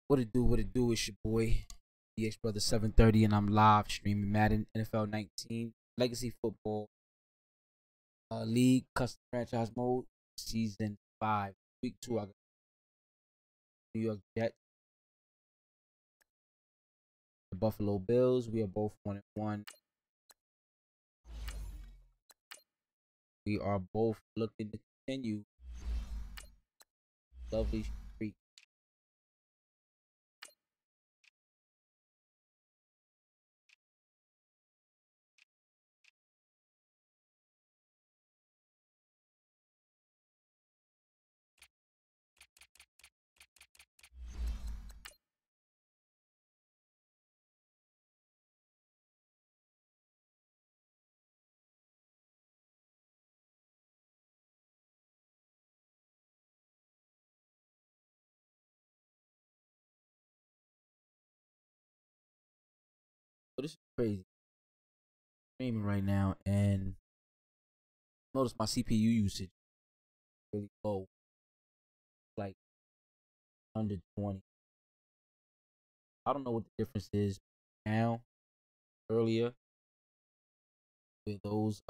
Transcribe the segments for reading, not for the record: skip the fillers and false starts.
What it do? What it do? It's your boy, DX Brother 730, and I'm live streaming Madden NFL 19 Legacy Football League Custom Franchise Mode Season 5. Week 2, I got New York Jets, the Buffalo Bills. We are both 1-1. We are both looking to continue lovely streak. So this is crazy. Streaming right now, and notice my CPU usage really low, like under 20. I don't know what the difference is now. Earlier, with those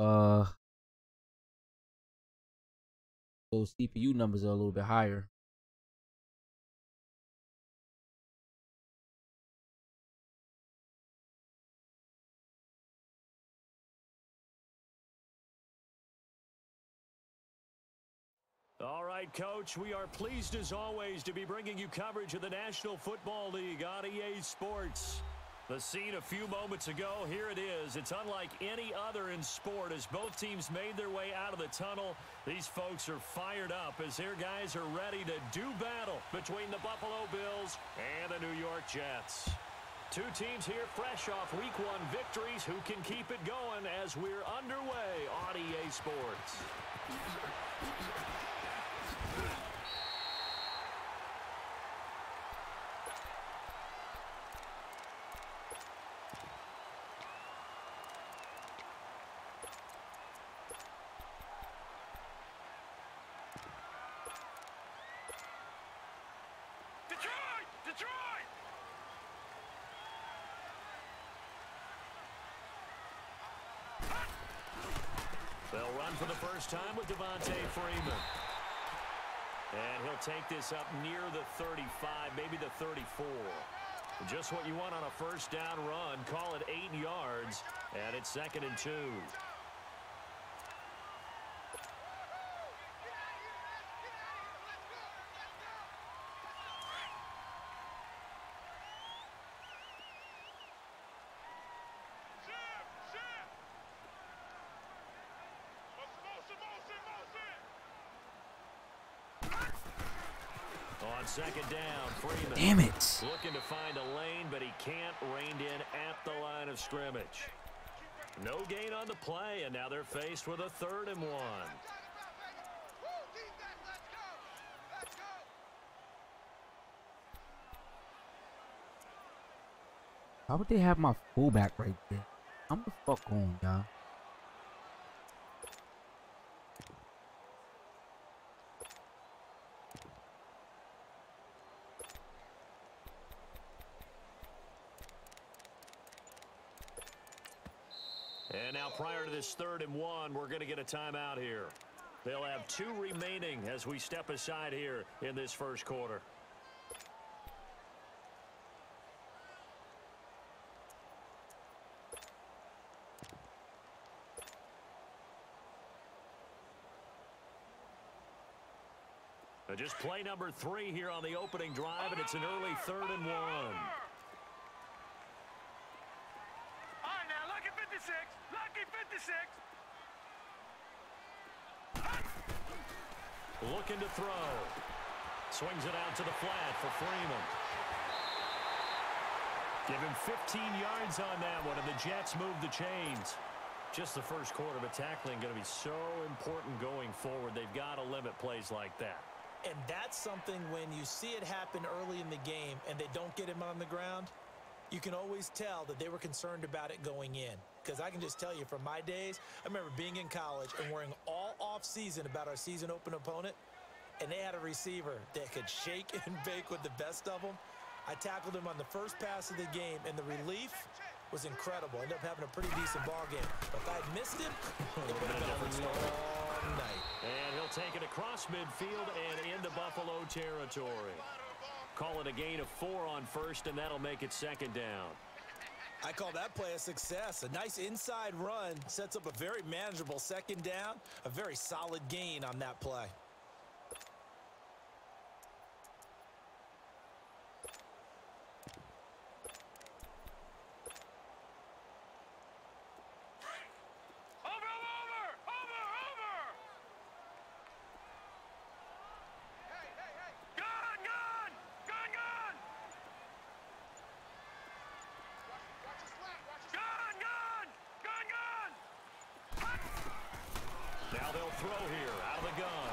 CPU numbers are a little bit higher. All right, Coach, we are pleased as always to be bringing you coverage of the National Football League on EA Sports. The scene a few moments ago, here it is. It's unlike any other in sport as both teams made their way out of the tunnel. These folks are fired up as their guys are ready to do battle between the Buffalo Bills and the New York Jets. Two teams here fresh off Week 1 victories who can keep it going as we're underway on EA Sports. Detroit! They'll run for the first time with Devontae Freeman. And he'll take this up near the 35, maybe the 34. Just what you want on a first down run. Call it 8 yards, and it's 2nd and 2. On 2nd down, Freeman. Damn it. Looking to find a lane, but he can't rein in at the line of scrimmage. No gain on the play, and now they're faced with a 3rd and 1. Why would they have my fullback right there? I'm the fuck on, y'all. And now prior to this 3rd and 1, we're going to get a timeout here. They'll have 2 remaining as we step aside here in this first quarter. Just play number 3 here on the opening drive, and it's an early 3rd and 1. Looking to throw. Swings it out to the flat for Freeman. Give him 15 yards on that one, and the Jets move the chains. Just the first quarter, but tackling going to be so important going forward. They've got to limit plays like that. And that's something when you see it happen early in the game and they don't get him on the ground, you can always tell that they were concerned about it going in. Because I can just tell you from my days, I remember being in college and worrying all off-season about our season open opponent, and they had a receiver that could shake and bake with the best of them. I tackled him on the first pass of the game, and the relief was incredible. Ended up having a pretty decent ball game. But if I had missed him, it would have been a long night. And he'll take it across midfield and into Buffalo territory. Call it a gain of 4 on first, and that'll make it second down. I call that play a success. A nice inside run sets up a very manageable second down. A very solid gain on that play. Now they'll throw here out of the gun.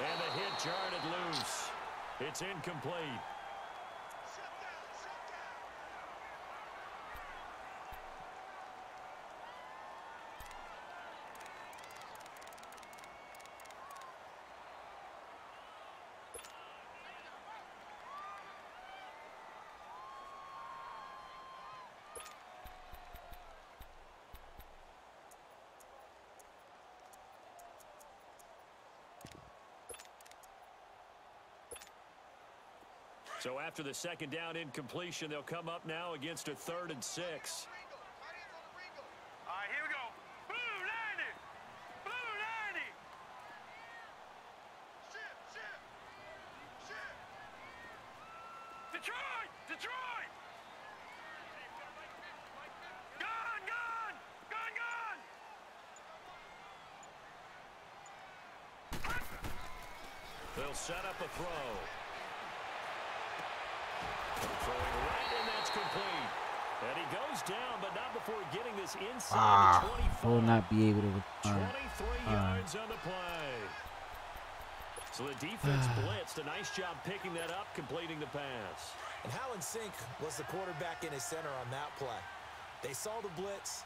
And the hit jarred it loose. It's incomplete. So after the second down incompletion, they'll come up now against a 3rd and 6. All right, here we go. Blue 90. Blue 90. Ship. Detroit. Detroit. Gun. They'll set up a throw. Throwing right, and that's complete. And he goes down, but not before getting this inside the 25. Will not be able to return. 23 yards on the play. So the defense blitzed. A nice job picking that up, completing the pass. And how in sync was the quarterback in his center on that play? They saw the blitz,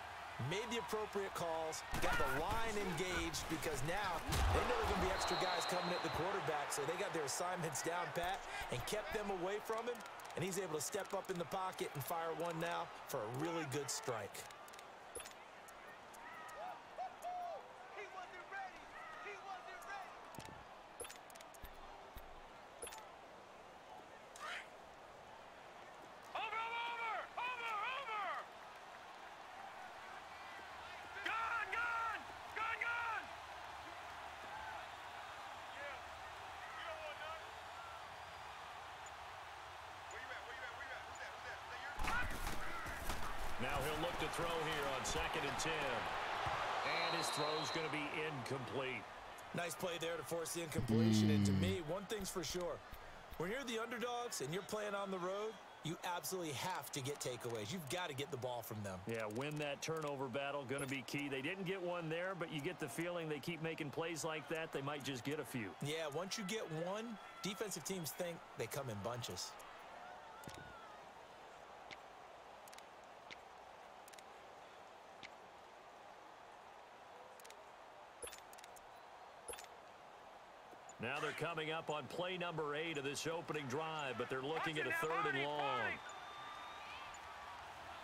made the appropriate calls, got the line engaged, because now they know there's going to be extra guys coming at the quarterback, so they got their assignments down pat and kept them away from him, and he's able to step up in the pocket and fire one now for a really good strike. Now he'll look to throw here on 2nd and 10. And his throw's going to be incomplete. Nice play there to force the incompletion. And to me, one thing's for sure. When you're the underdogs and you're playing on the road, you absolutely have to get takeaways. You've got to get the ball from them. Yeah, win that turnover battle, going to be key. They didn't get one there, but you get the feeling they keep making plays like that, they might just get a few. Yeah, once you get one, defensive teams think they come in bunches. Now they're coming up on play number 8 of this opening drive, but they're looking at a 3rd and long.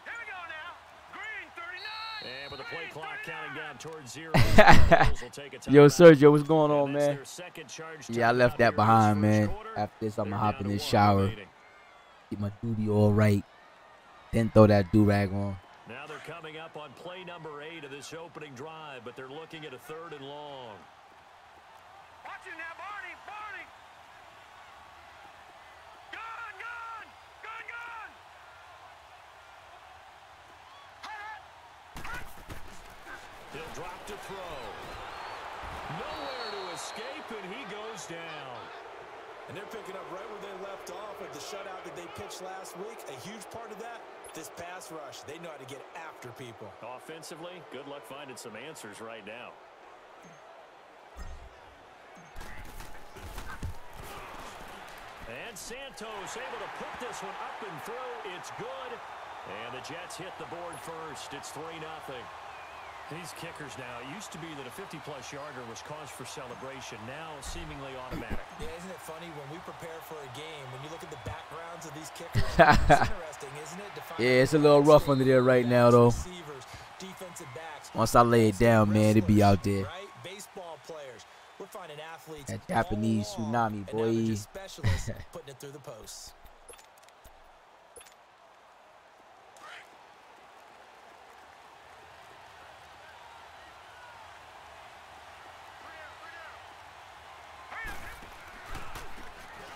Here we go now. Green 39. And with the play clock counting down towards 0, will take a Yo, timeout. Sergio, what's going on, And that's man? their second charge Yeah, I left timeout that here in behind, this man. first quarter. After this, I'm They're gonna hop down in to this 1 shower, remaining. get my duty all right, then throw that do-rag on. Now they're coming up on play number 8 of this opening drive, but they're looking at a 3rd and long. Watch him now, Barney. Barney. Gun. He'll drop to throw. Nowhere to escape, and he goes down. And they're picking up right where they left off with the shutout that they pitched last week. A huge part of that, this pass rush. They know how to get after people. Offensively, good luck finding some answers right now. And Santos able to put this one up and through. It's good. And the Jets hit the board first. It's 3-0. These kickers now, it used to be that a 50-plus yarder was cause for celebration, now seemingly automatic. Yeah, isn't it funny when we prepare for a game, when you look at the backgrounds of these kickers, it's interesting, isn't it? Yeah, it's a little rough under there right now, though. Once I lay it down, man, it'd be out there. Right? Baseball players. We're finding athletes That Japanese tsunami, boy. Specialists putting it through the posts.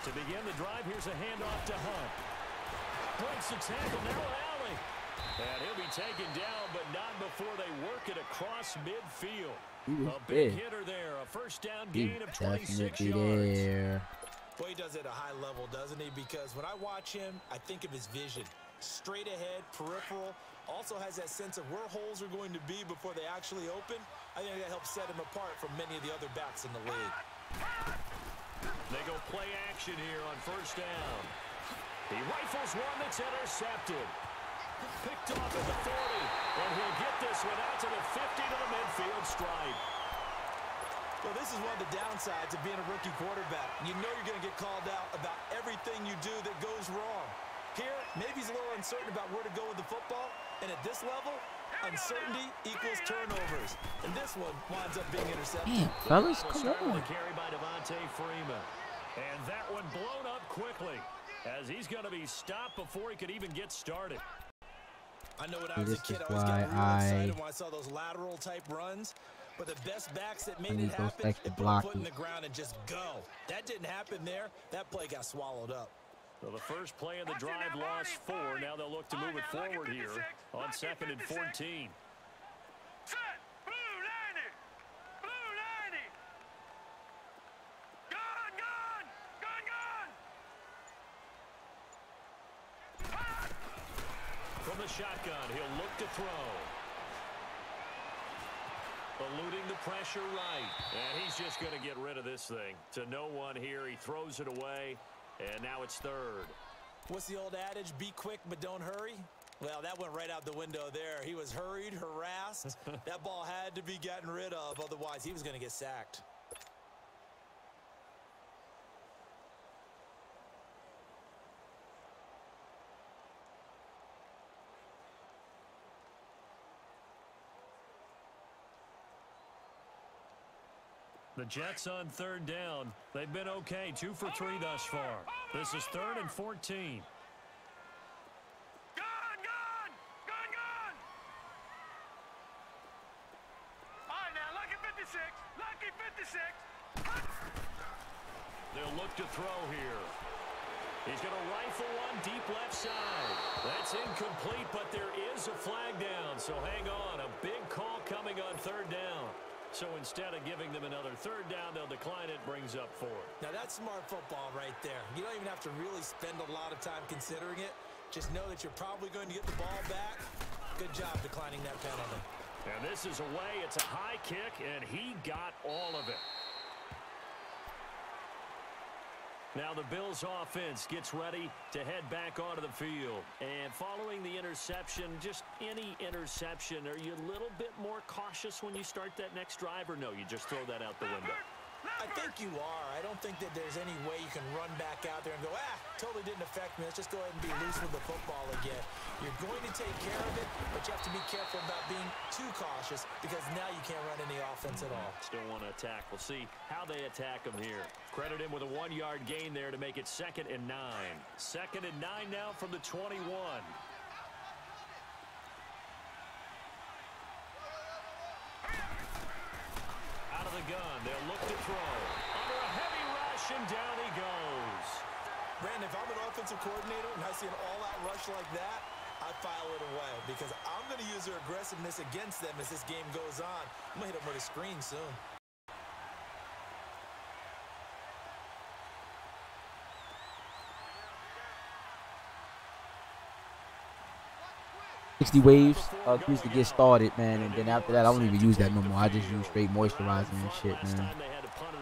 To begin the drive, here's a handoff to Hunt. Breaks the tackle, now an alley. And he'll be taken down, but not before they work it across midfield. A big hitter there, a first down gain of 26 yards. There. Boy, he does it at a high level, doesn't he? Because when I watch him, I think of his vision. Straight ahead, peripheral, also has that sense of where holes are going to be before they actually open. I think that helps set him apart from many of the other backs in the league. They go play action here on first down. He rifles one that's intercepted. Picked off at the 40. And he'll get this one out to the 50 to the midfield stripe. Well, this is one of the downsides of being a rookie quarterback. You know you're going to get called out about everything you do that goes wrong. Here, maybe he's a little uncertain about where to go with the football. And at this level, uncertainty equals turnovers. And this one winds up being intercepted. Damn, fellas, come on. Carry by Devontae Freeman. And that one blown up quickly as he's going to be stopped before he could even get started. I know when I was a kid, I always got real excited when I saw those lateral type runs. But the best backs that made it happen, they put a foot in the ground and just go. That didn't happen there. That play got swallowed up. So the first play of the drive lost 4. Now they'll look to move it forward here on 2nd and 14. Set. Blue 90. Blue 90. Gun, gun. Gun, gun. From the shotgun, he'll look to throw. Eluding the pressure right. And he's just going to get rid of this thing. To no one here. He throws it away. And now it's 3rd. What's the old adage? Be quick, but don't hurry. Well, that went right out the window there. He was hurried, harassed. That ball had to be gotten rid of. Otherwise, he was going to get sacked. The Jets on 3rd down. They've been okay. 2 for 3 thus far. This is 3rd and 14. Gun, gun. Gun, gun. All right, now, lucky 56. Lucky 56. They'll look to throw here. He's going to rifle one deep left side. That's incomplete, but there is a flag down. So hang on. A big call coming on 3rd down. So instead of giving them another 3rd down, they'll decline it, brings up 4. Now that's smart football right there. You don't even have to really spend a lot of time considering it. Just know that you're probably going to get the ball back. Good job declining that penalty. And this is away. It's a high kick, and he got all of it. Now the Bills offense gets ready to head back onto the field. And following the interception, just any interception, are you a little bit more cautious when you start that next drive, or no, you just throw that out the window? I think you are. I don't think that there's any way you can run back out there and go, totally didn't affect me. Let's just go ahead and be loose with the football again. You're going to take care of it, but you have to be careful about being too cautious because now you can't run any offense at all. Still want to attack. We'll see how they attack him here. Credit him with a 1-yard gain there to make it 2nd and 9. 2nd and 9 now from the 21. Out of the gun, they'll look to throw. Under a heavy rush, and down he goes. Brandon, if I'm an offensive coordinator and I see an all-out rush like that, I file it away because I'm going to use their aggressiveness against them as this game goes on. I'm going to hit them with a screen soon. Waves used to get started, man, and then after that I don't even use that no more. I just use straight moisturizer and shit, man.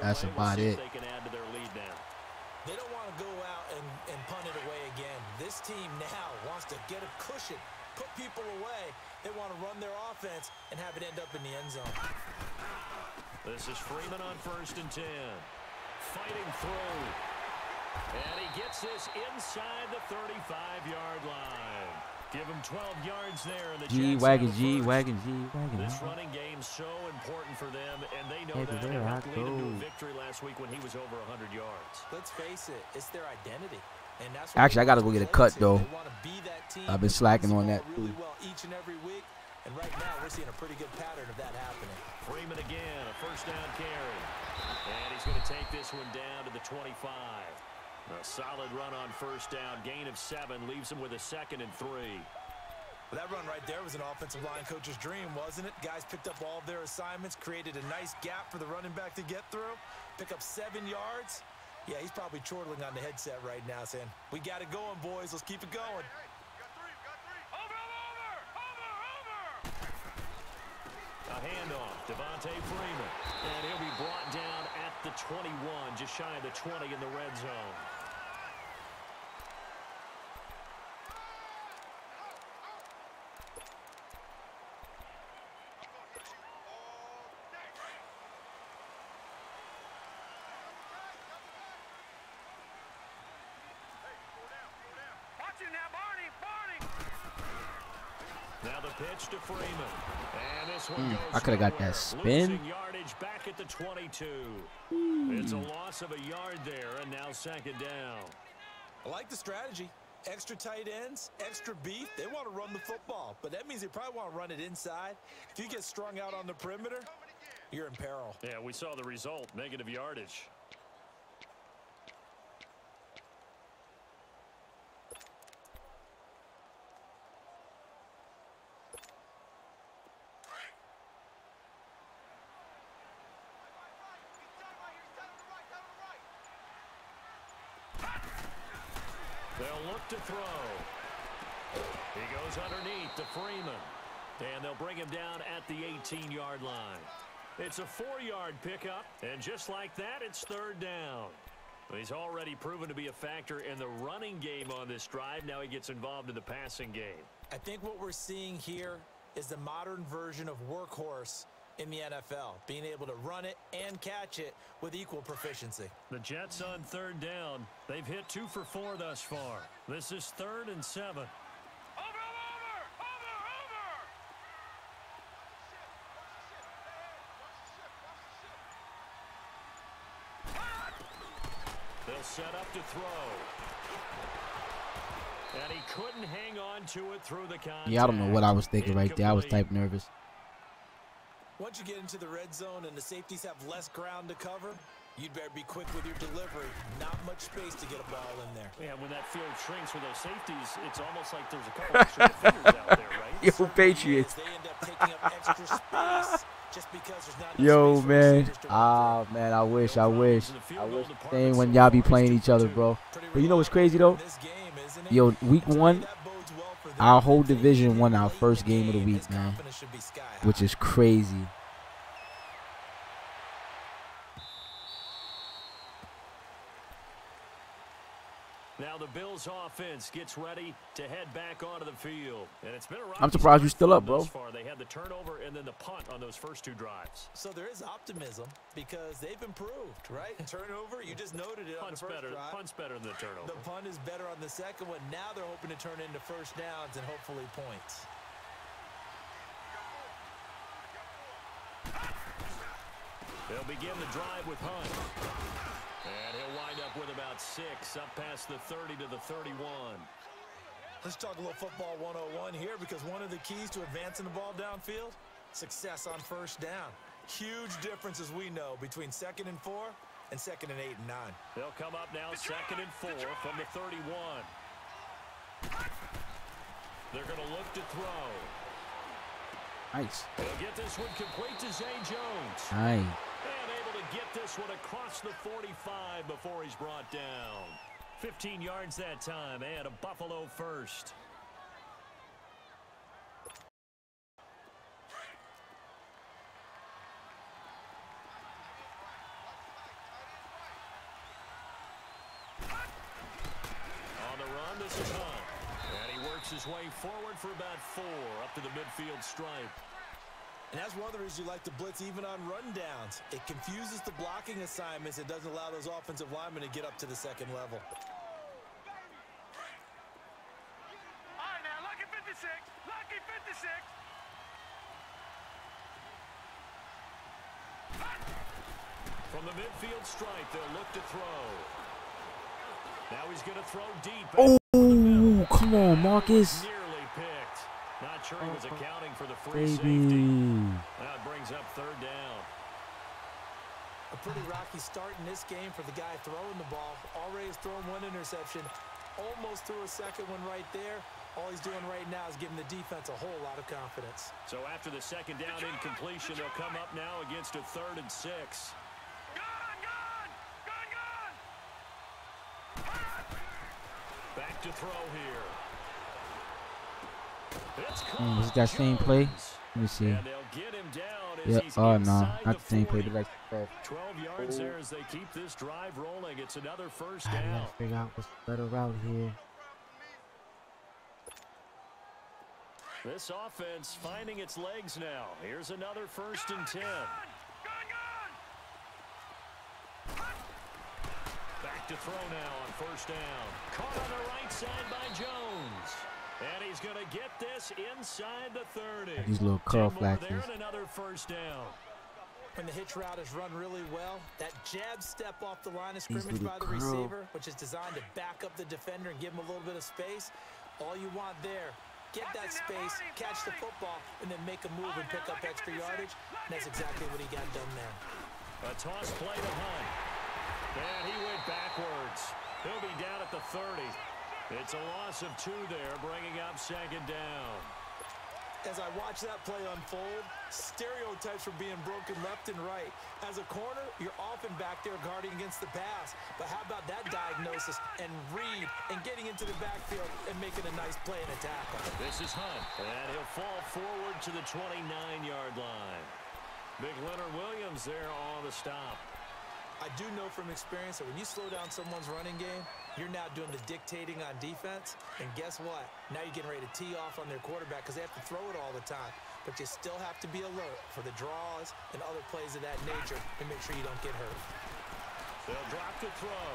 That's about it. They don't want to go out and punt it away again. This team now wants to get a cushion put people away. They want to run their offense and have it end up in the end zone. This is Freeman on 1st and 10. Fighting through. And he gets this inside the 35-yard line. Give him 12 yards there. And the G-Wagon. This running game's so important for them, and they know that. They helped lead them to a victory last week when he was over 100 yards. Let's face it, it's their identity. And that's Actually, I got to go get a cut, though. I've been slacking on that, really too. well each and every week, and right now we're seeing a pretty good pattern of that happening. Freeman again, a 1st down carry. And he's going to take this one down to the 25. A solid run on 1st down, gain of 7, leaves him with a 2nd and 3. Well, that run right there was an offensive line coach's dream, wasn't it? Guys picked up all of their assignments, created a nice gap for the running back to get through, pick up 7 yards. Yeah, he's probably chortling on the headset right now saying, we got it going, boys. Let's keep it going. A handoff, Devontae Freeman. And he'll be brought down at the 21, just shy of the 20 in the red zone. Now the pitch to Freeman. And this one goes I could have got that spin. Losing yardage back at the 22. It's a loss of a yard there, and now 2nd down. I like the strategy. Extra tight ends, extra beef. They want to run the football, but that means they probably want to run it inside. If you get strung out on the perimeter, you're in peril. Yeah, we saw the result, negative yardage. They'll look to throw. He goes underneath to Freeman. And they'll bring him down at the 18-yard line. It's a 4-yard pickup, and just like that, it's 3rd down. He's already proven to be a factor in the running game on this drive. Now he gets involved in the passing game. I think what we're seeing here is the modern version of workhorse in the NFL, being able to run it and catch it with equal proficiency. The Jets on 3rd down. They've hit 2 for 4 thus far. This is 3rd and 7. They'll set up to throw. And he couldn't hang on to it through the contact. Yeah, I don't know what I was thinking right there. I was type nervous. Once you get into the red zone and the safeties have less ground to cover, you'd better be quick with your delivery. Not much space to get a ball in there. Yeah, when that field shrinks with those safeties, it's almost like there's a couple extra defenders out there, right? Yo, Patriots. They end up taking up extra space just because there's not enough Yo, space for man. receivers to run through. Man, I wish the same when y'all be playing each other, bro. But you know what's crazy, though? This game, isn't it? Yo, week 1, That bodes well for them. our whole division won our first game of the week, man, Confidence should be sky high. which is crazy. Now the Bills offense gets ready to head back onto the field. And it's been a I'm surprised you're still up, bro. thus far. They had the turnover and then the punt on those first 2 drives. So there is optimism because they've improved, right? Turnover, you just noted it on the first drive. Punt's better than the turnover. The punt is better on the second one. Now they're hoping to turn into first downs and hopefully points. They'll begin the drive with Hunt. And he'll wind up with about 6, up past the 30 to the 31. Let's talk a little football 101 here because one of the keys to advancing the ball downfield, success on first down. Huge difference, as we know, between 2nd and 4 and 2nd and 8 and 9. They'll come up now 2nd and 4 from the 31. They're going to look to throw. Nice. They'll get this one complete to Zay Jones. Nice. And able to get this one across the 45 before he's brought down. 15 yards that time and a Buffalo first. On the run, this is Hunt. And he works his way forward for about 4 up to the midfield stripe. And that's one of the reasons you like to blitz even on rundowns. It confuses the blocking assignments. It doesn't allow those offensive linemen to get up to the second level. All right, now, lucky 56. Lucky 56. From the midfield stripe, they'll look to throw. Now he's going to throw deep. Oh, come on, Marcus. Nearly picked. Not sure he was accounting for the free safety. That brings up 3rd down. A pretty rocky start in this game for the guy throwing the ball. Already has thrown 1 interception. Almost threw a second one right there. All he's doing right now is giving the defense a whole lot of confidence. So after the 2nd down incompletion, they'll come up now against a 3rd and 6. Back to throw here. Was that same play? Let me see. And they'll get him down as Yeah. he's Oh no, inside not the same play, 40. but like 12 yards there as they keep this drive rolling. It's another 1st I down. gotta figure out what's the better route here. This offense finding its legs now. Here's another 1st and 10. Back to throw now on 1st down. Caught on the right side by Jones. And he's going to get this inside the 30. These little curl 10 more there flashes. and another 1st down. When the hitch route is run really well, that jab step off the line of scrimmage little by the curl. receiver, which is designed to back up the defender and give him a little bit of space, all you want there, get that space, catch the football, and then make a move and pick up extra yardage. And that's exactly what he got done there. A toss play to Hunt. And he went backwards. He'll be down at the 30. It's a loss of 2 there, bringing up 2nd down. As I watch that play unfold, stereotypes are being broken left and right. As a corner, you're often back there guarding against the pass. But how about that diagnosis and read and getting into the backfield and making a nice play and a tackle? This is Hunt, and he'll fall forward to the 29-yard line. Big Leonard Williams there on the stop. I do know from experience that when you slow down someone's running game, you're now doing the dictating on defense. And guess what? Now you're getting ready to tee off on their quarterback because they have to throw it all the time. But you still have to be alert for the draws and other plays of that nature to make sure you don't get hurt. They'll drop to throw.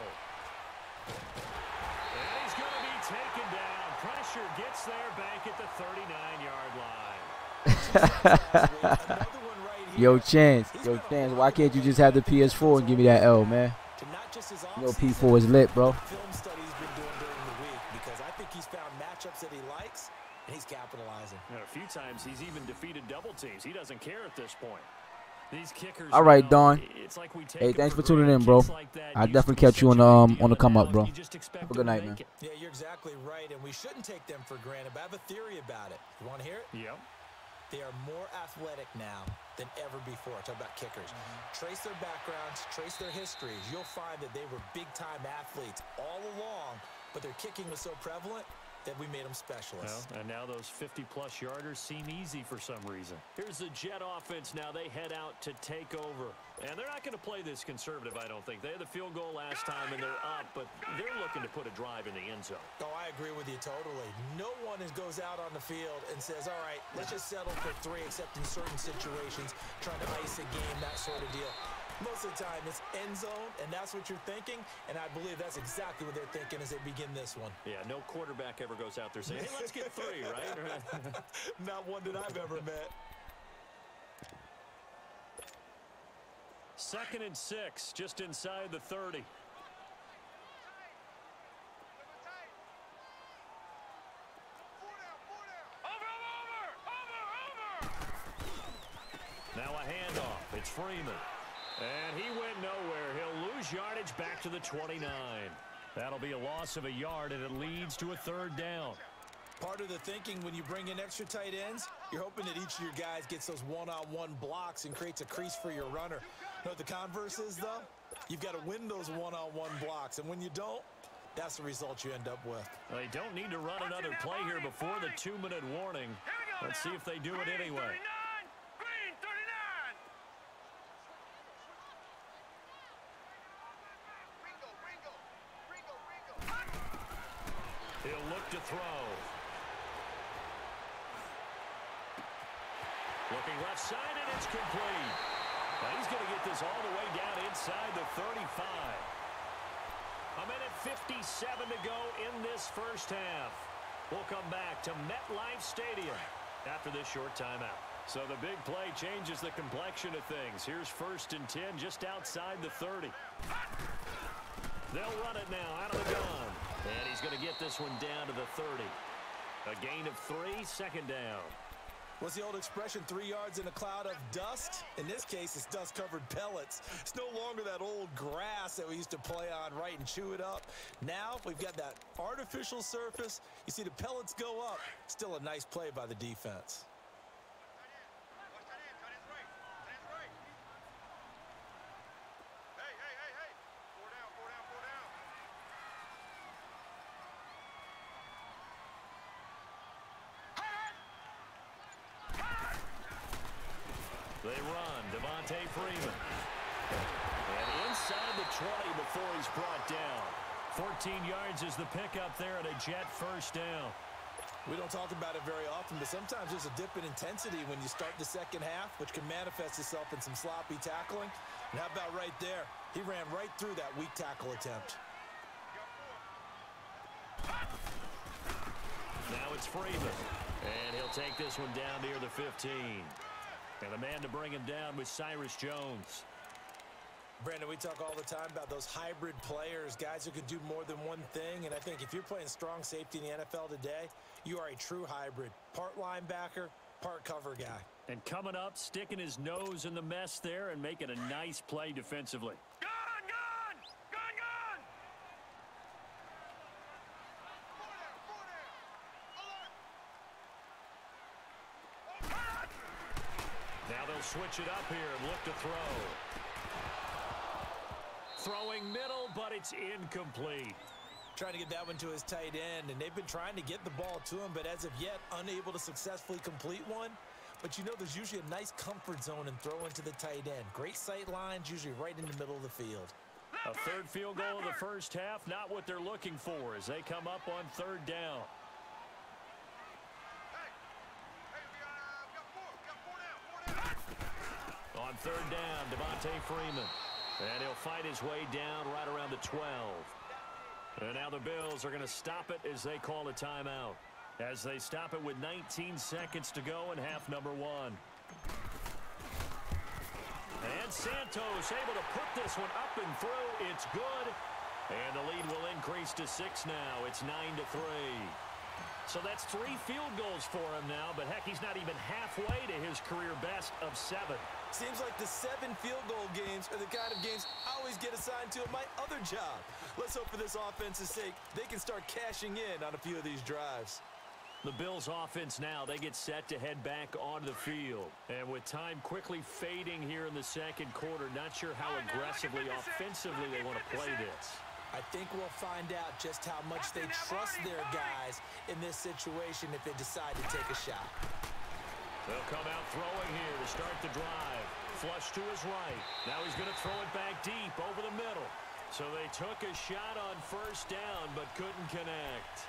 And he's going to be taken down. Pressure gets there back at the 39-yard line. Another one right here. Yo, Chance, why can't you just have the PS4 and give me that L, man? You know P4 is lit, bro. Film study he's been doing during the week because I think he's found matchups that he likes and he's capitalizing. And a few times he's even defeated double teams. He doesn't care at this point. These kickers. All right, Don. It's like we take Hey, thanks for granted. tuning in, bro. Kicks like that I'll used definitely to be catch you such on a big the come deal. up, bro. You just expect Have a them good to night, make man. it. Yeah, you're exactly right, and we shouldn't take them for granted. But I have a theory about it. You want to hear it? Yep. They are more athletic now than ever before. Talk about kickers. Trace their backgrounds, trace their histories. You'll find that they were big-time athletes all along, but their kicking was so prevalent that we made them specialists. Well, and now those 50-plus yarders seem easy for some reason. Here's the Jet offense now. They head out to take over. And they're not going to play this conservative, I don't think. They had the field goal last time, and they're up, but they're looking to put a drive in the end zone. Oh, I agree with you totally. No one goes out on the field and says, all right, let's just settle for 3, except in certain situations, trying to ice a game, that sort of deal. Most of the time, it's end zone, and that's what you're thinking, and I believe that's exactly what they're thinking as they begin this one. Yeah, no quarterback ever goes out there saying, hey, let's get 3, right? Not one that I've ever met. 2nd and 6, just inside the 30. Now a handoff. It's Freeman. And he went nowhere. He'll lose yardage back to the 29. That'll be a loss of a yard, and it leads to a 3rd down. Part of the thinking when you bring in extra tight ends, you're hoping that each of your guys gets those one-on-one blocks and creates a crease for your runner. You know what the converse is, though? You've got to win those one-on-one blocks, and when you don't, that's the result you end up with. They don't need to run another play here before the 2-minute warning. Let's see if they do it anyway. Green 39. He'll look to throw. Looking left side, and it's complete. Now he's going to get this all the way down inside the 35. A minute 57 to go in this first half. We'll come back to MetLife Stadium after this short timeout. So the big play changes the complexion of things. Here's 1st and 10 just outside the 30. They'll run it now out of the gun. And he's going to get this one down to the 30. A gain of 3, 2nd down. What's the old expression, 3 yards in a cloud of dust? In this case, it's dust-covered pellets. It's no longer that old grass that we used to play on, right, and chew it up. Now we've got that artificial surface. You see the pellets go up. Still a nice play by the defense. They run, Devontae Freeman. And inside the 20 before he's brought down. 14 yards is the pickup there and a Jet 1st down. We don't talk about it very often, but sometimes there's a dip in intensity when you start the second half, which can manifest itself in some sloppy tackling. And how about right there? He ran right through that weak tackle attempt. Now it's Freeman. And he'll take this one down near the 15. And the man to bring him down was Cyrus Jones. Brandon, we talk all the time about those hybrid players, guys who can do more than one thing. And I think if you're playing strong safety in the NFL today, you are a true hybrid. Part linebacker, part cover guy. And coming up, sticking his nose in the mess there and making a nice play defensively. Gun! Gun! Gun! Gun! Now they'll switch it up here and look to throw. Throwing middle, but it's incomplete. Trying to get that one to his tight end, and they've been trying to get the ball to him, but as of yet, unable to successfully complete one. But you know there's usually a nice comfort zone and throw into the tight end. Great sight lines, usually right in the middle of the field. A 3rd field goal of the first half, not what they're looking for as they come up on 3rd down. On 3rd down, Devontae Freeman. And he'll fight his way down right around the 12. And now the Bills are going to stop it as they call a timeout. As they stop it with 19 seconds to go in half number 1. And Santos able to put this one up and through. It's good. And the lead will increase to 6 now. It's 9-3. So that's 3 field goals for him now, but heck, he's not even halfway to his career best of 7. Seems like the 7 field goal games are the kind of games I always get assigned to in my other job. Let's hope for this offense's sake, they can start cashing in on a few of these drives. The Bills offense now, they get set to head back onto the field. And with time quickly fading here in the second quarter, not sure how aggressively, offensively they want to play this. I think we'll find out just how much they trust their guys in this situation if they decide to take a shot. They'll come out throwing here to start the drive. Flush to his right. Now he's going to throw it back deep over the middle. So they took a shot on 1st down but couldn't connect.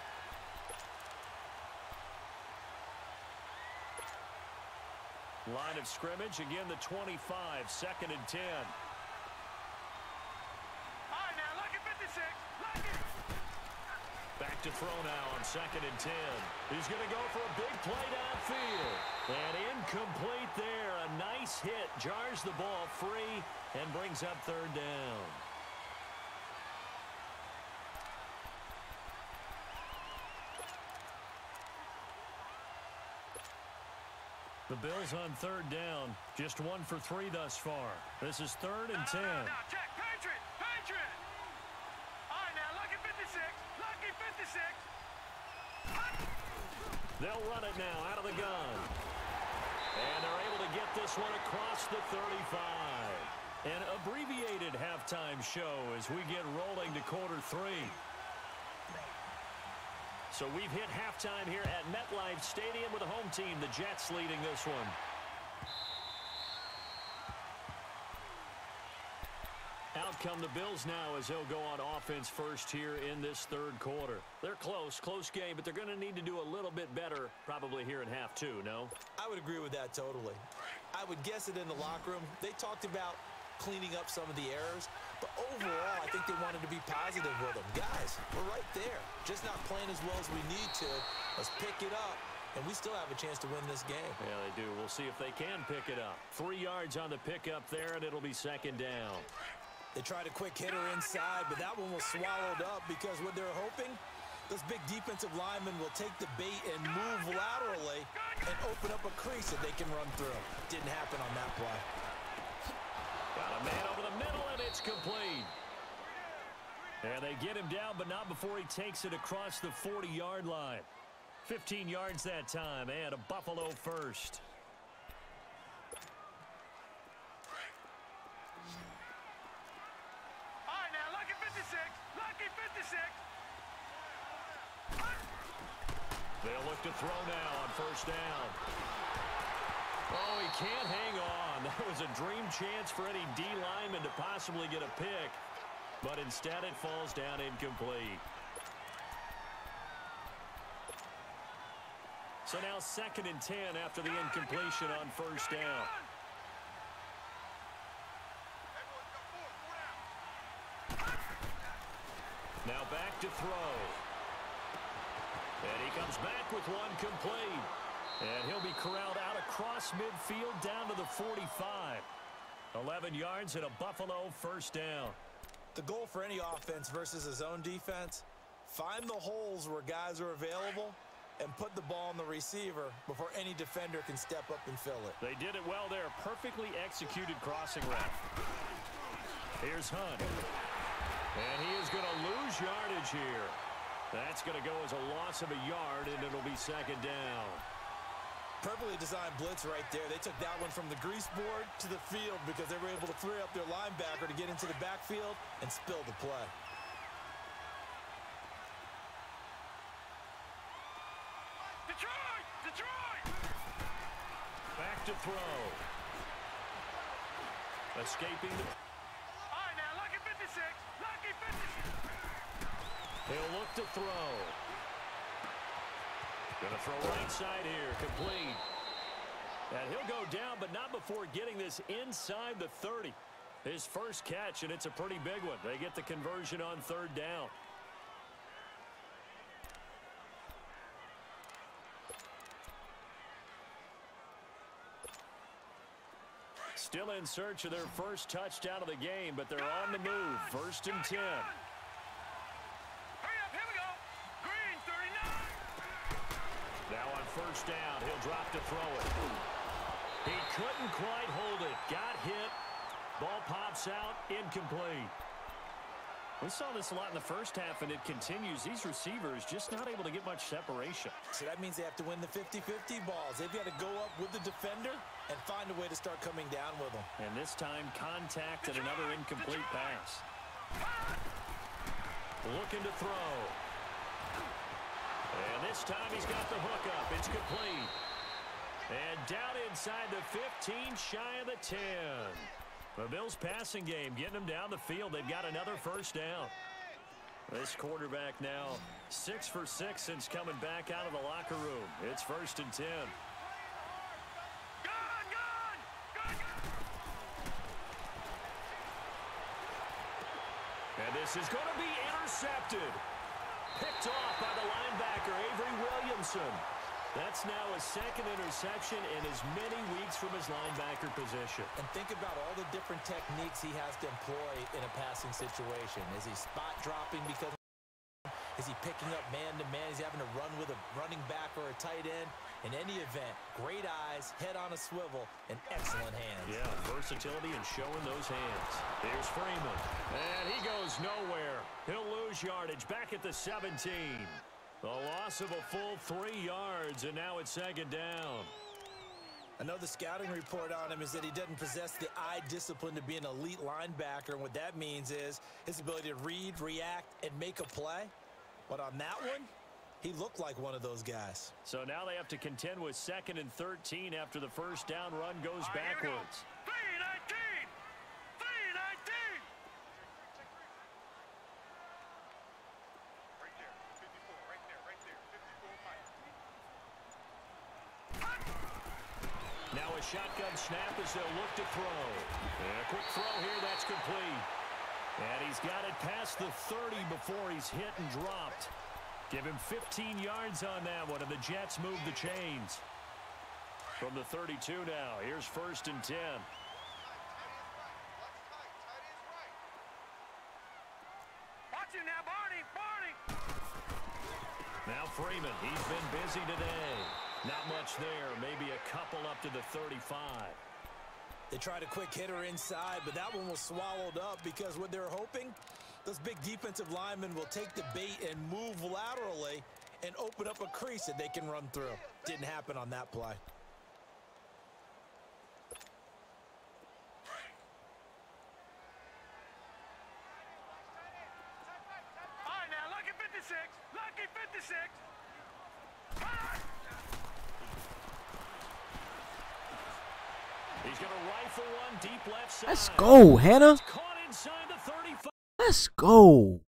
Line of scrimmage, again the 25, 2nd and 10. Back to throw now on 2nd and 10. He's going to go for a big play downfield. And incomplete there. A nice hit. Jars the ball free and brings up 3rd down. The Bills on 3rd down. Just 1 for 3 thus far. This is 3rd and 10. Now, check. Patriot! Patriot! All right, now, lucky 56. Lucky 56. They'll run it now out of the gun. And they're able to get this one across the 35. An abbreviated halftime show as we get rolling to quarter 3. So we've hit halftime here at MetLife Stadium with the home team, the Jets, leading this one. Out come the Bills now as they'll go on offense first here in this third quarter. They're close game, but they're going to need to do a little bit better probably here in half two, no? I would agree with that totally. I would guess it in the locker room. They talked about cleaning up some of the errors, but overall, I think they wanted to be positive with them. Guys, we're right there. Just not playing as well as we need to. Let's pick it up, and we still have a chance to win this game. Yeah, they do. We'll see if they can pick it up. 3 yards on the pickup there, and it'll be second down. They tried a quick hitter inside, but that one was swallowed up because what they're hoping, those big defensive linemen will take the bait and move laterally and open up a crease that they can run through. Didn't happen on that play. Got a man over the middle, and it's complete. And they get him down, but not before he takes it across the 40-yard line. 15 yards that time, and a Buffalo first. They'll look to throw now on first down. Oh, he can't hang on. That was a dream chance for any D lineman to possibly get a pick, but instead it falls down incomplete. So now 2nd and 10 after the incompletion on first down. Now back to throw. And he comes back with one complete. And he'll be corralled out across midfield down to the 45. 11 yards and a Buffalo first down. The goal for any offense versus a zone defense, find the holes where guys are available and put the ball on the receiver before any defender can step up and fill it. They did it well there. Perfectly executed crossing route. Here's Hunt. And he is going to lose yardage here. That's going to go as a loss of a yard, and it'll be second down. Perfectly designed blitz right there. They took that one from the grease board to the field because they were able to free up their linebacker to get into the backfield and spill the play. Detroit! Back to throw. Escaping the... All right, now, lucky 56. Lucky 56. He'll look to throw. Going to throw right side here. Complete. And he'll go down, but not before getting this inside the 30. His first catch, and it's a pretty big one. They get the conversion on third down. Still in search of their first touchdown of the game, but they're on the move. 1st and 10. Now on first down, he'll drop to throw it. He couldn't quite hold it. Got hit. Ball pops out. Incomplete. We saw this a lot in the first half, and it continues. These receivers just not able to get much separation. So that means they have to win the 50-50 balls. They've got to go up with the defender and find a way to start coming down with them. And this time, contact and another incomplete pass. Looking to throw. And this time he's got the hook up. It's complete. And down inside the 15, shy of the 10. The Bills passing game, getting them down the field. They've got another first down. This quarterback now 6 for 6 since coming back out of the locker room. It's 1st and 10. And this is going to be intercepted. Picked off by the linebacker, Avery Williamson. That's now a 2nd interception in as many weeks from his linebacker position. And think about all the different techniques he has to employ in a passing situation. Is he spot dropping because is he picking up man-to-man? Is he having to run with a running back or a tight end? In any event, great eyes, head on a swivel, and excellent hands. Yeah, versatility and showing those hands. Here's Freeman. And he goes nowhere. He'll lose yardage back at the 17. The loss of a full 3 yards, and now it's second down. I know the scouting report on him is that he doesn't possess the eye discipline to be an elite linebacker, and what that means is his ability to read, react, and make a play. But on that one, he looked like one of those guys. So now they have to contend with 2nd and 13 after the first down run goes backwards. 3-19! 3-19! a shotgun snap as they'll look to throw. And a quick throw here, that's complete. And he's got it past the 30 before he's hit and dropped. Give him 15 yards on that one, and the Jets move the chains. From the 32 now, here's 1st and 10. Watch him now, Barney, Barney. Now Freeman, he's been busy today. Not much there, maybe a couple up to the 35. They tried a quick hitter inside, but that one was swallowed up because what they're hoping, those big defensive linemen will take the bait and move laterally and open up a crease that they can run through. Didn't happen on that play. All right, now, lucky 56. Lucky 56. He's going to rifle one deep left side. Let's go, Hannah. It's caught inside the 35. Let's go.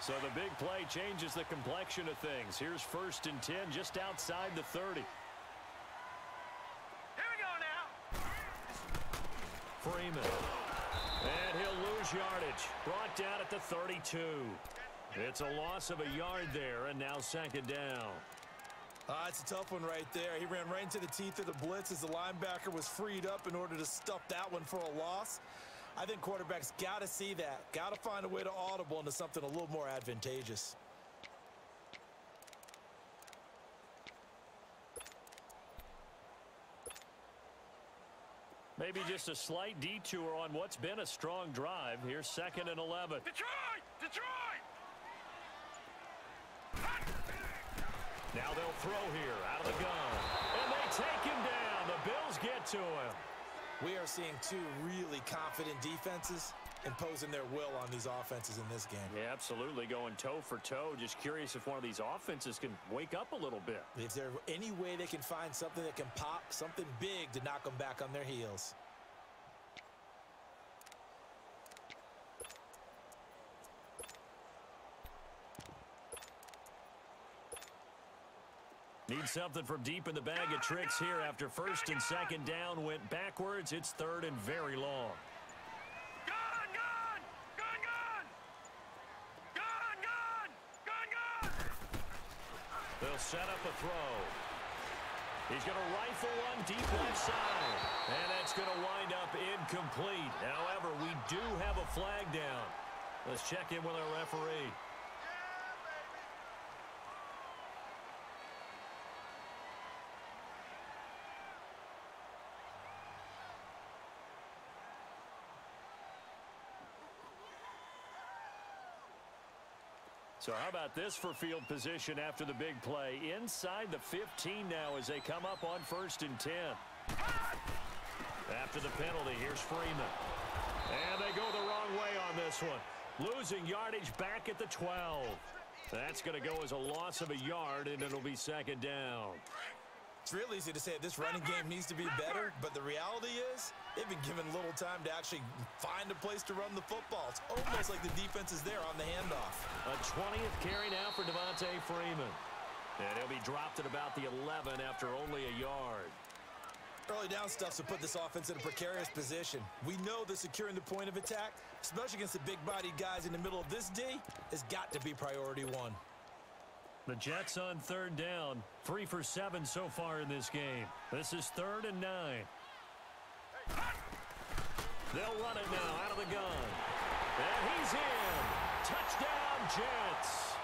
So the big play changes the complexion of things. Here's 1st and 10 just outside the 30. Here we go now. Freeman. And he'll lose yardage. Brought down at the 32. It's a loss of a yard there, and now 2nd down. It's a tough one right there. He ran right into the teeth of the blitz as the linebacker was freed up in order to stuff that one for a loss. I think quarterbacks got to see that. Got to find a way to audible into something a little more advantageous. Maybe just a slight detour on what's been a strong drive. Here's 2nd and 11. Detroit! Detroit! Now they'll throw here out of the gun. And they take him down. The Bills get to him. We are seeing two really confident defenses imposing their will on these offenses in this game. Yeah, absolutely, going toe for toe. Just curious if one of these offenses can wake up a little bit. If there's any way they can find something that can pop, something big to knock them back on their heels. Need something from deep in the bag of tricks here after 1st and 2nd down went backwards. It's 3rd and very long. Gun, gun! Gun, gun! Gun, gun! Gun, gun! They'll set up a throw. He's going to rifle one deep left side. And that's going to wind up incomplete. However, we do have a flag down. Let's check in with our referee. So how about this for field position after the big play? Inside the 15 now as they come up on 1st and 10. After the penalty, here's Freeman. And they go the wrong way on this one. Losing yardage back at the 12. That's going to go as a loss of a yard, and it'll be 2nd down. It's real easy to say this running game needs to be better, but the reality is they've been given little time to actually find a place to run the football. It's almost like the defense is there on the handoff. A 20th carry now for Devontae Freeman. And he'll be dropped at about the 11 after only a yard. Early down stuff to put this offense in a precarious position. We know that securing the point of attack, especially against the big-bodied guys in the middle of this D, has got to be priority one. The Jets on 3rd down. 3 for 7 so far in this game. This is 3rd and 9. They'll run it now out of the gun. And he's in. Touchdown, Jets.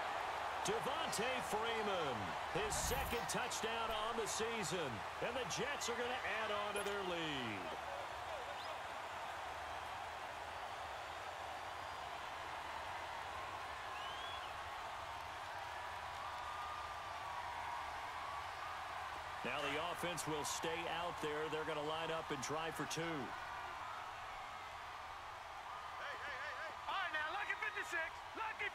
Devontae Freeman, his 2nd touchdown on the season. And the Jets are going to add on to their lead. Now the offense will stay out there. They're going to line up and try for 2. All right, now, lucky 56. Lucky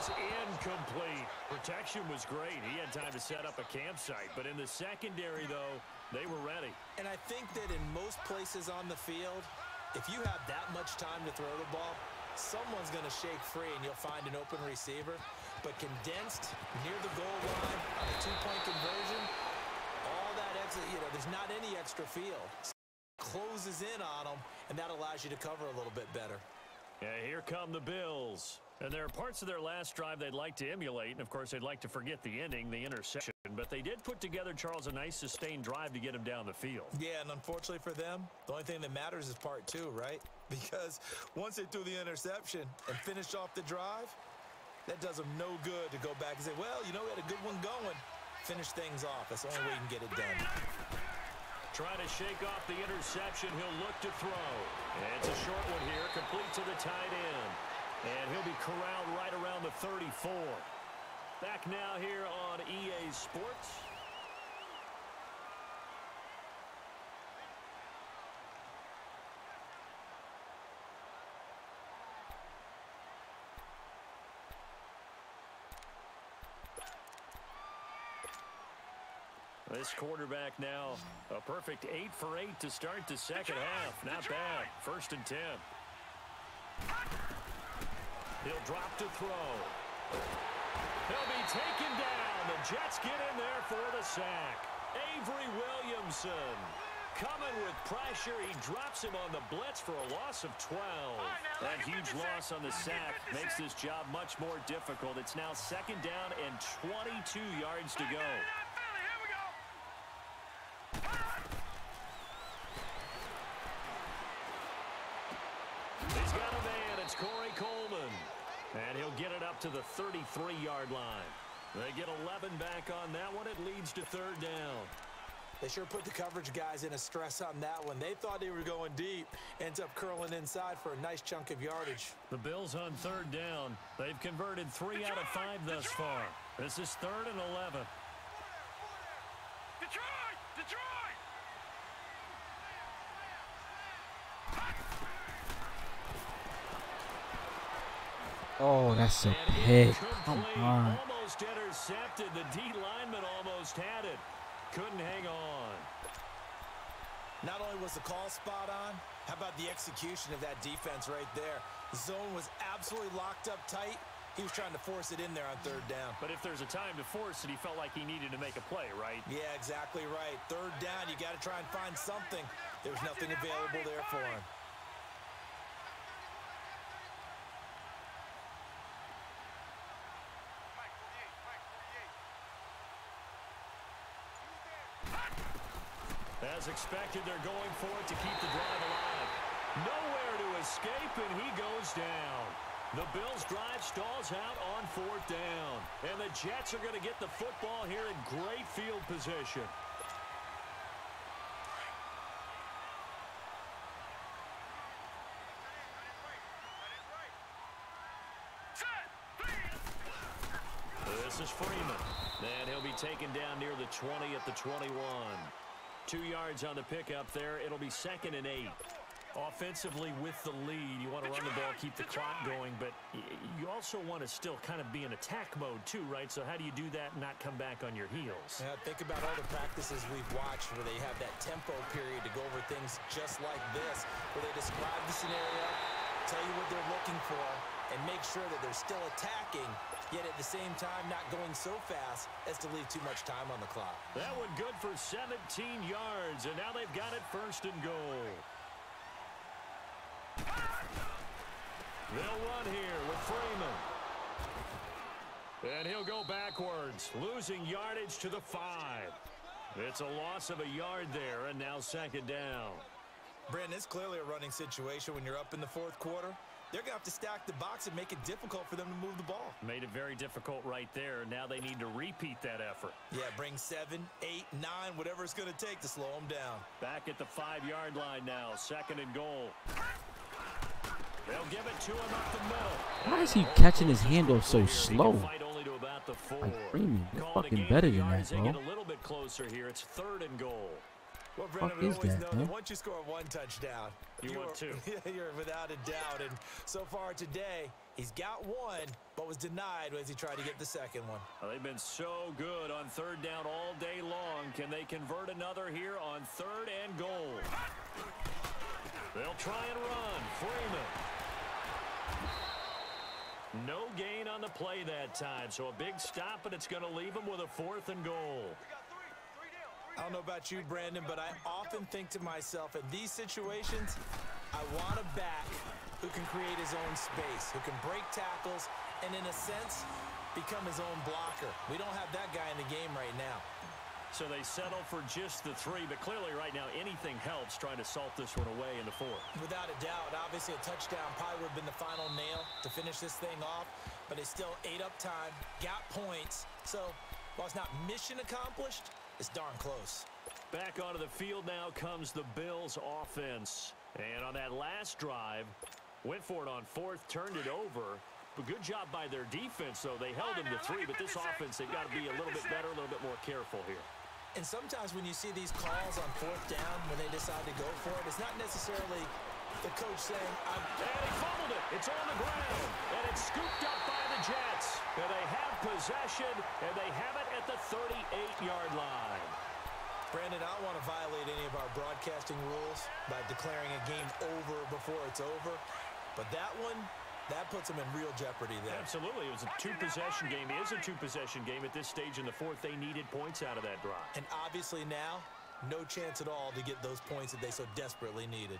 is incomplete. Protection was great. He had time to set up a campsite. But in the secondary, though, they were ready. And I think that in most places on the field, if you have that much time to throw the ball, someone's going to shake free and you'll find an open receiver. But condensed near the goal line on a two-point conversion, all that extra, there's not any extra field. Closes in on them, and that allows you to cover a little bit better. Yeah, here come the Bills. And there are parts of their last drive they'd like to emulate, and of course they'd like to forget the ending, the interception. But they did put together, Charles, a nice sustained drive to get him down the field. Yeah, and unfortunately for them, the only thing that matters is part two, right? Because once they threw the interception and finished off the drive, that does them no good to go back and say, well, we had a good one going. Finish things off. That's the only way you can get it done. Trying to shake off the interception. He'll look to throw. And it's a short one here, complete to the tight end. And he'll be corralled right around the 34. Back now here on EA Sports. This quarterback now a perfect 8 for 8 to start the second half. Not bad. 1st and 10. He'll drop to throw. He'll be taken down. The Jets get in there for the sack. Avery Williamson coming with pressure. He drops him on the blitz for a loss of 12. That huge loss on the sack makes this job much more difficult. It's now 2nd down and 22 yards to go. He's got a man. It's Corey Coleman. And he'll get it up to the 33-yard line. They get 11 back on that one. It leads to 3rd down. They sure put the coverage guys in a stress on that one. They thought they were going deep. Ends up curling inside for a nice chunk of yardage. The Bills on 3rd down. They've converted 3 out of 5 thus far. This is 3rd and 11. Detroit! Detroit! Oh, that's a pick. Come on. Almost intercepted. The D lineman almost had it. Couldn't hang on. Not only was the call spot on, how about the execution of that defense right there? The zone was absolutely locked up tight. He was trying to force it in there on 3rd down. But if there's a time to force it, he felt like he needed to make a play, right? Yeah, exactly right. 3rd down, you got to try and find something. There's nothing available there for him. As expected, they're going for it to keep the drive alive. Nowhere to escape, and he goes down. The Bills' drive stalls out on 4th down. And the Jets are going to get the football here in great field position. This is Freeman. And he'll be taken down near the 20 at the 21. 2 yards on the pickup there. It'll be 2nd and 8. Offensively with the lead, you want to run the ball, keep the clock going, but you also want to still kind of be in attack mode too, right? So how do you do that and not come back on your heels? Yeah, think about all the practices we've watched where they have that tempo period to go over things just like this, where they describe the scenario, tell you what they're looking for, and make sure that they're still attacking, yet at the same time not going so fast as to leave too much time on the clock. That one good for 17 yards, and now they've got it 1st and goal. They'll run here with Freeman. And he'll go backwards, losing yardage to the 5. It's a loss of a yard there, and now 2nd down. Brandon, it's clearly a running situation when you're up in the 4th quarter. They're going to have to stack the box and make it difficult for them to move the ball. Made it very difficult right there. Now they need to repeat that effort. Yeah, bring 7, 8, 9, whatever it's going to take to slow them down. Back at the 5-yard line now, 2nd and goal. They'll give it to him up the middle. Why is he catching his handle so slow? Fight only to about the 4. Like Freeman, you're Call it a fucking game better of than that, yards. They bro. get a little bit closer here. It's 3rd and goal. Well, Brandon, Fuck we is always that, know man? that once you score 1 touchdown, You want 2. You're without a doubt. And so far today, He's got one, but was denied as he tried to get the second one. Well, they've been so good on third down all day long. Can they convert another here on third and goal? They'll try and run. Freeman. No gain on the play that time, so a big stop, but it's going to leave him with a 4th and goal. I don't know about you, Brandon, but I often think to myself, in these situations, I want a back who can create his own space, who can break tackles, and in a sense, become his own blocker. We don't have that guy in the game right now. So they settle for just the 3, but clearly right now anything helps trying to salt this one away in the 4th. Without a doubt, obviously a touchdown probably would have been the final nail to finish this thing off, but they still ate up time, got points. So while it's not mission accomplished, it's darn close. Back onto the field now comes the Bills offense. And on that last drive, went for it on 4th, turned it over. But good job by their defense, though. They held them to 3, but this offense, they've got to be a little bit better, a little bit more careful here. And sometimes when you see these calls on 4th down, when they decide to go for it, it's not necessarily the coach saying, and he fumbled it. It's on the ground, and it's scooped up by the Jets. And they have possession, and they have it at the 38-yard line. Brandon, I don't want to violate any of our broadcasting rules by declaring a game over before it's over, but that one, that puts them in real jeopardy there. Absolutely. It was a 2-possession game. It is a 2-possession game at this stage in the 4th. They needed points out of that drive. And obviously now, no chance at all to get those points that they so desperately needed.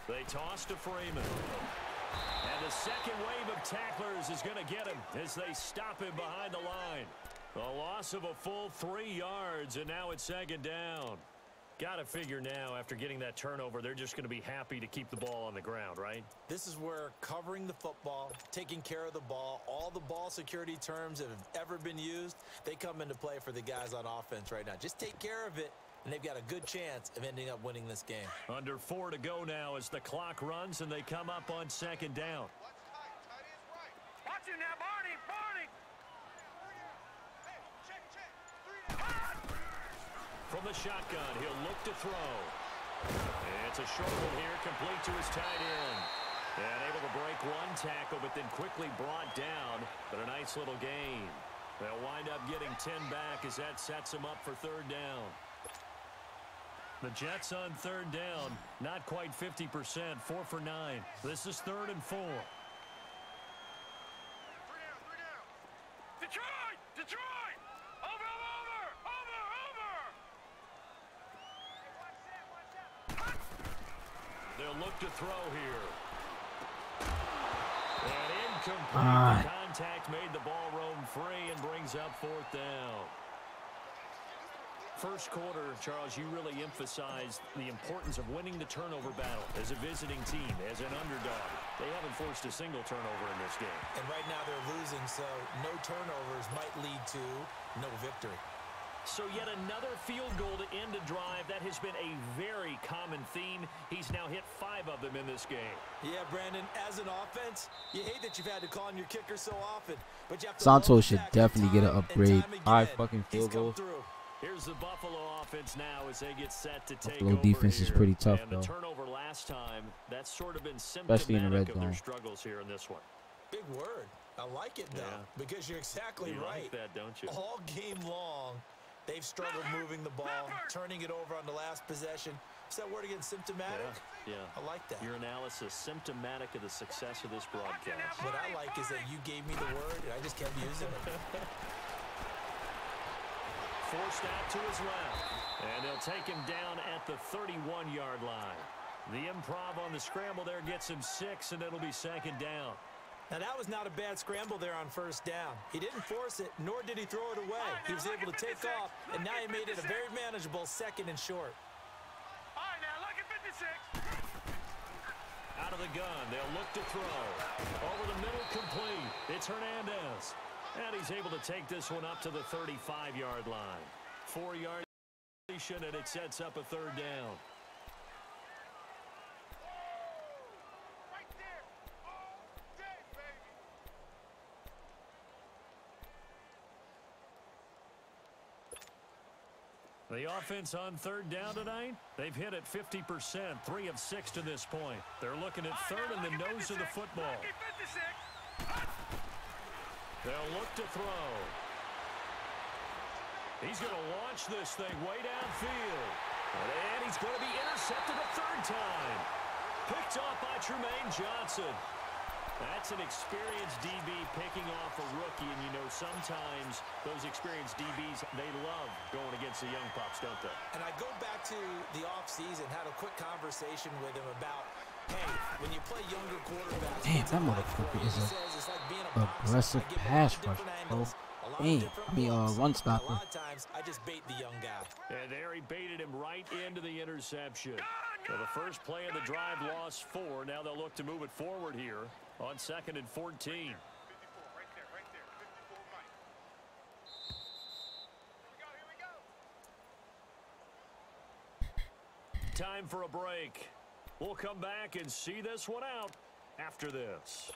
They toss to Freeman. And the second wave of tacklers is going to get him as they stop him behind the line. A loss of a full 3 yards, and now it's 2nd down. Got to figure now, after getting that turnover, they're just going to be happy to keep the ball on the ground, right? This is where covering the football, taking care of the ball, all the ball security terms that have ever been used, they come into play for the guys on offense right now. Just take care of it, and they've got a good chance of ending up winning this game. Under 4 to go now as the clock runs, and they come up on 2nd down. Watch him now, Barney, Barney. From the shotgun, he'll look to throw. It's a short one here, complete to his tight end. And able to break one tackle, but then quickly brought down. But a nice little gain. They'll wind up getting 10 back as that sets them up for 3rd down. The Jets on 3rd down, not quite 50%, 4 for 9. This is 3rd and 4. Detroit! Detroit! Over! They'll look to throw here. And incomplete. The contact made the ball roam free and brings up 4th down. First quarter, Charles, you really emphasized the importance of winning the turnover battle as a visiting team, as an underdog. They haven't forced a single turnover in this game. And right now they're losing, so no turnovers might lead to no victory. So yet another field goal to end a drive. That has been a very common theme. He's now hit 5 of them in this game. Yeah, Brandon, as an offense, you hate that you've had to call on your kicker so often. But you have to Santos should definitely get an upgrade. 5 fucking field goals. Here's the Buffalo offense now as they get set to take Buffalo over defense here. is pretty tough, and though. the turnover last time, that's sort of been Especially in the red symptomatic of their zone. struggles here in this one. Big word. I like it, though, because you're exactly You right. like that, don't you? All game long, they've struggled moving the ball, turning it over on the last possession. Is that word again, symptomatic? Yeah. I like that. Your analysis, symptomatic of the success of this broadcast. What I like is that you gave me the word, and I just kept using it. Forced out to his left. And they'll take him down at the 31-yard line. The improv on the scramble there gets him 6, and it'll be 2nd down. Now, that was not a bad scramble there on 1st down. He didn't force it, nor did he throw it away. He was able to take off, and now he made it a very manageable 2nd and short. All right, now look at 56. Out of the gun, they'll look to throw. Over the middle, complete. It's Hernandez. And he's able to take this one up to the 35-yard line. 4-yard completion, and it sets up a 3rd down. Right there. All day, baby. The offense on third down tonight, they've hit it 50%, 3 of 6 to this point. They're looking at third in the nose of the football. They'll look to throw. He's going to launch this thing way downfield. And he's going to be intercepted a third time. Picked off by Tremaine Johnson. That's an experienced DB picking off a rookie, and you know sometimes those experienced DBs, they love going against the young pups, don't they? And I go back to the offseason, had a quick conversation with him about, hey, when you play younger quarterbacks, damn, that motherfucker is a aggressive pass rush, bro. Run stopper. A lot of times, I just bait the young guy. And there he baited him right into the interception. So the first play of the drive lost 4. Now they'll look to move it forward here on 2nd and 14. 54, right there, 54 Mike. Here we go. Time for a break. We'll come back and see this one out after this.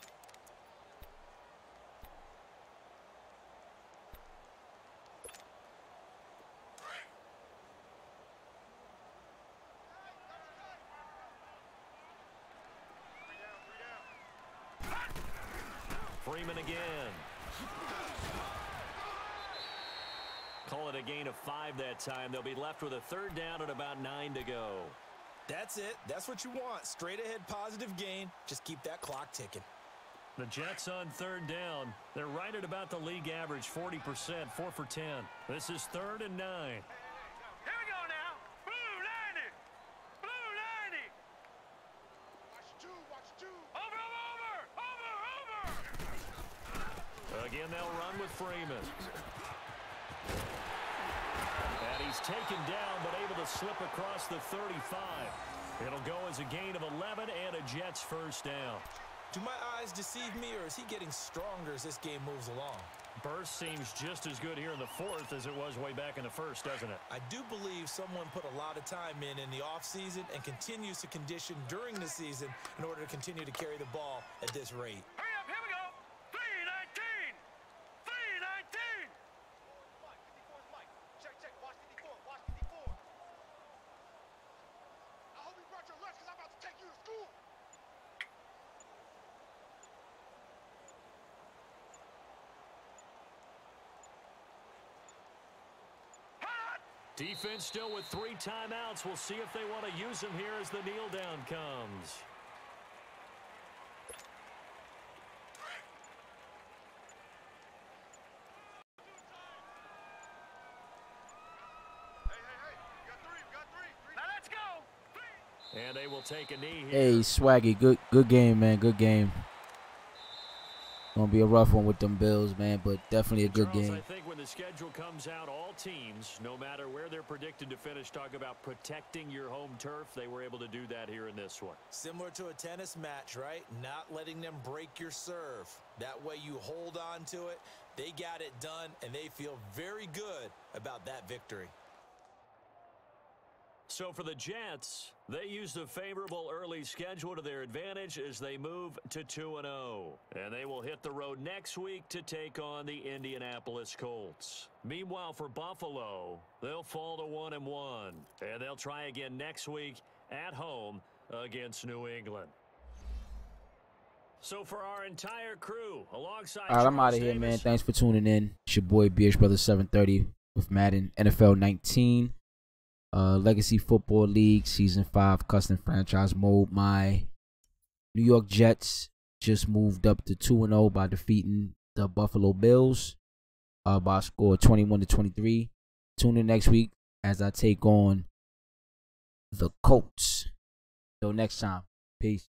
Freeman again. Call it a gain of 5 that time. They'll be left with a third down and about 9 to go. That's it. That's what you want. Straight ahead positive gain. Just keep that clock ticking. The Jets on third down. They're right at about the league average, 40%, 4 for 10. This is 3rd and 9. Here we go now. Blue 90. Blue 90. Watch two. Over. Again, they'll run with Freeman. And he's taken down, but able to slip across the 35. It'll go as a gain of 11 and a Jets first down. Do my eyes deceive me, or is he getting stronger as this game moves along? Burst seems just as good here in the 4th as it was way back in the 1st, doesn't it? I do believe someone put a lot of time in the offseason and continues to condition during the season in order to continue to carry the ball at this rate. Hurry up, here we go. 319. 319. Mike, 54 is Mike. Check. Watch 54. I hope you brought your lunch because I'm about to take you to school. Defense still with 3 timeouts. We'll see if they want to use them here as the kneel down comes. Hey. You got three. Now let's go. And they will take a knee here. Hey, Swaggy, good game, man. Good game. Gonna be a rough one with them Bills, man, but definitely a good Charles, game. I think when the schedule comes out, all teams, no matter where they're predicted to finish, talk about protecting your home turf. They were able to do that here in this one. Similar to a tennis match, right? Not letting them break your serve. That way you hold on to it. They got it done, and they feel very good about that victory. So for the Jets, they used a favorable early schedule to their advantage as they move to 2-0. And they will hit the road next week to take on the Indianapolis Colts. Meanwhile, for Buffalo, they'll fall to 1-1. And they'll try again next week at home against New England. So for our entire crew, alongside All right, I'm out of here, man. Thanks for tuning in. It's your boy, BH Brother 730 with Madden LFL16. Legacy Football League Season 5 Custom Franchise Mode. My New York Jets just moved up to 2-0 by defeating the Buffalo Bills by a score of 21-23. Tune in next week as I take on the Colts. Till next time. Peace.